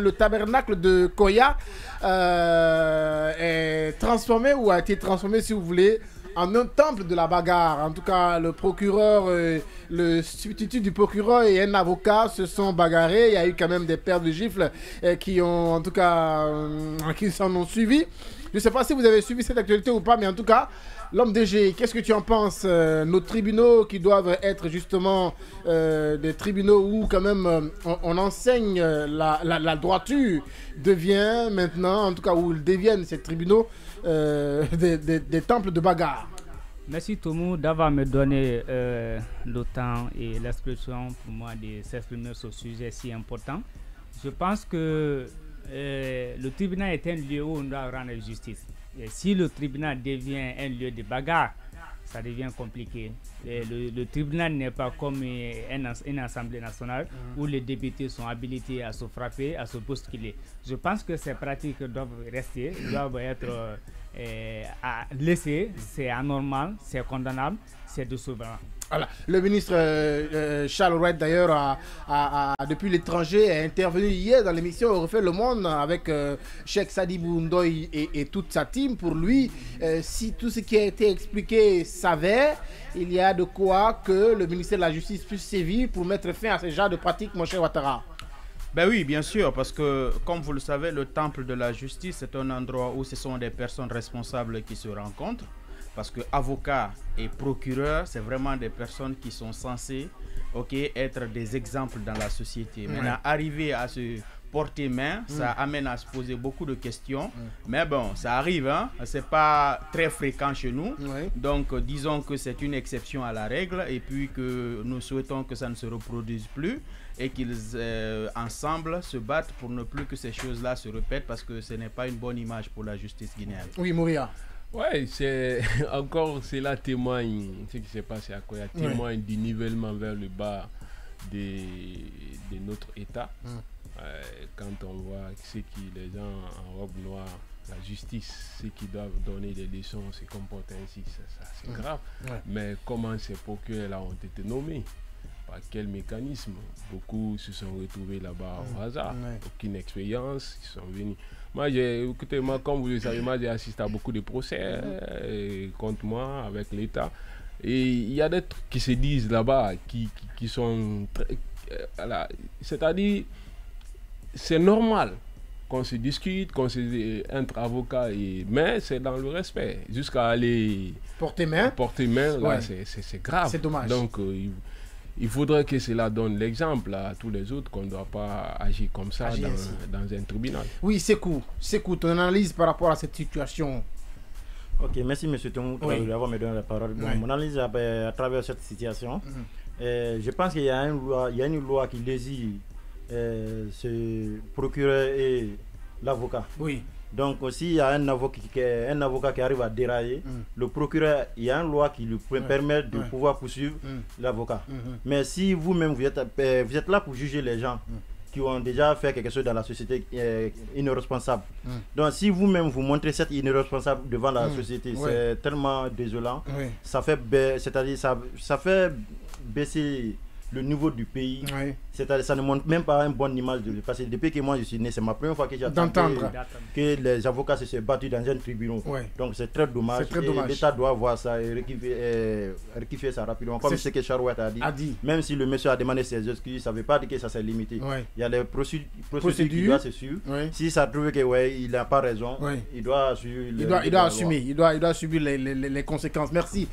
le tabernacle de Koya est transformé ou a été transformé, si vous voulez, en un temple de la bagarre. En tout cas, le procureur, le substitut du procureur et un avocat se sont bagarrés. Il y a eu quand même des paires de gifles qui ont, en tout cas, qui s'en ont suivi. Je ne sais pas si vous avez suivi cette actualité ou pas, mais en tout cas, l'homme DG, qu'est-ce que tu en penses? Nos tribunaux qui doivent être justement des tribunaux où quand même on enseigne la droiture devient maintenant, en tout cas où ils deviennent ces tribunaux des temples de bagarre. Merci Tomou d'avoir me donné le temps et l'expression pour moi de s'exprimer sur ce sujet si important. Je pense que le tribunal est un lieu où on doit rendre justice. Et si le tribunal devient un lieu de bagarre, ça devient compliqué. Le tribunal n'est pas comme une assemblée nationale où les députés sont habilités à se frapper, à se bousculer. Je pense que ces pratiques doivent rester, doivent être laissées. C'est anormal, c'est condamnable, c'est décevant. Voilà. Le ministre Charles Wright, d'ailleurs, depuis l'étranger, est intervenu hier dans l'émission On refait le monde avec Cheikh Sadibou Ndoye et toute sa team. Pour lui, si tout ce qui a été expliqué s'avère, il y a de quoi que le ministère de la Justice puisse sévir pour mettre fin à ce genre de pratiques, mon cher Ouattara. Ben oui, bien sûr, parce que, comme vous le savez, le temple de la justice, c'est un endroit où ce sont des personnes responsables qui se rencontrent. Parce que avocat et procureur, c'est vraiment des personnes qui sont censées être des exemples dans la société. Ouais. Maintenant, arriver à se porter main, ça amène à se poser beaucoup de questions. Mais bon, ça arrive, hein? C'est pas très fréquent chez nous. Donc, disons que c'est une exception à la règle et puis que nous souhaitons que ça ne se reproduise plus et qu'ils ensemble se battent pour ne plus que ces choses-là se répètent parce que ce n'est pas une bonne image pour la justice guinéenne. Oui, Mouria. Oui, c'est encore, cela témoigne, ce qui s'est passé à Koya, témoigne du nivellement vers le bas de notre État. Quand on voit ce qui, les gens en robe noire, la justice, ceux qui doivent donner des leçons, se comportent ainsi, c'est grave. Mais comment ces procureurs-là ont été nommés? Par quel mécanisme? Beaucoup se sont retrouvés là-bas au hasard, aucune expérience, ils sont venus. Moi, écoutez, comme vous le savez, moi j'ai assisté à beaucoup de procès contre moi avec l'État. Et il y a des trucs qui se disent là-bas qui sont très... c'est-à-dire, c'est normal qu'on se discute, qu'on se entre avocats, mais c'est dans le respect. Jusqu'à aller porter main, là, c'est grave. C'est dommage. Donc, il faudrait que cela donne l'exemple à tous les autres qu'on ne doit pas agir comme ça dans un tribunal. Oui, Sekou, ton analyse par rapport à cette situation. Ok, merci M. Tomou d'avoir me donné la parole. Bon, mon analyse à travers cette situation, je pense qu'il y a une loi qui désire ce procureur et l'avocat. Oui. Donc s'il y a un avocat qui arrive à dérailler, le procureur, il y a une loi qui lui permet de pouvoir poursuivre l'avocat. Mais si vous-même vous êtes là pour juger les gens qui ont déjà fait quelque chose dans la société irresponsable. Donc si vous-même vous montrez cette irresponsable devant la société, c'est tellement désolant. Ça fait baisser le niveau du pays, c'est-à-dire ça ne montre même pas une bonne image de lui. Parce que depuis que moi je suis né, c'est ma première fois que j'ai entendu que les avocats se sont battus dans un tribunal. Donc c'est très dommage. L'État doit voir ça et rectifier ça rapidement. Comme ce que Charouette a dit. Même si le monsieur a demandé ses excuses, ça ne veut pas dire que ça s'est limité. Il y a des procédures qui doivent se suivre. Si ça trouve qu'il n'a pas raison, il doit assumer. Il doit subir les conséquences. Merci.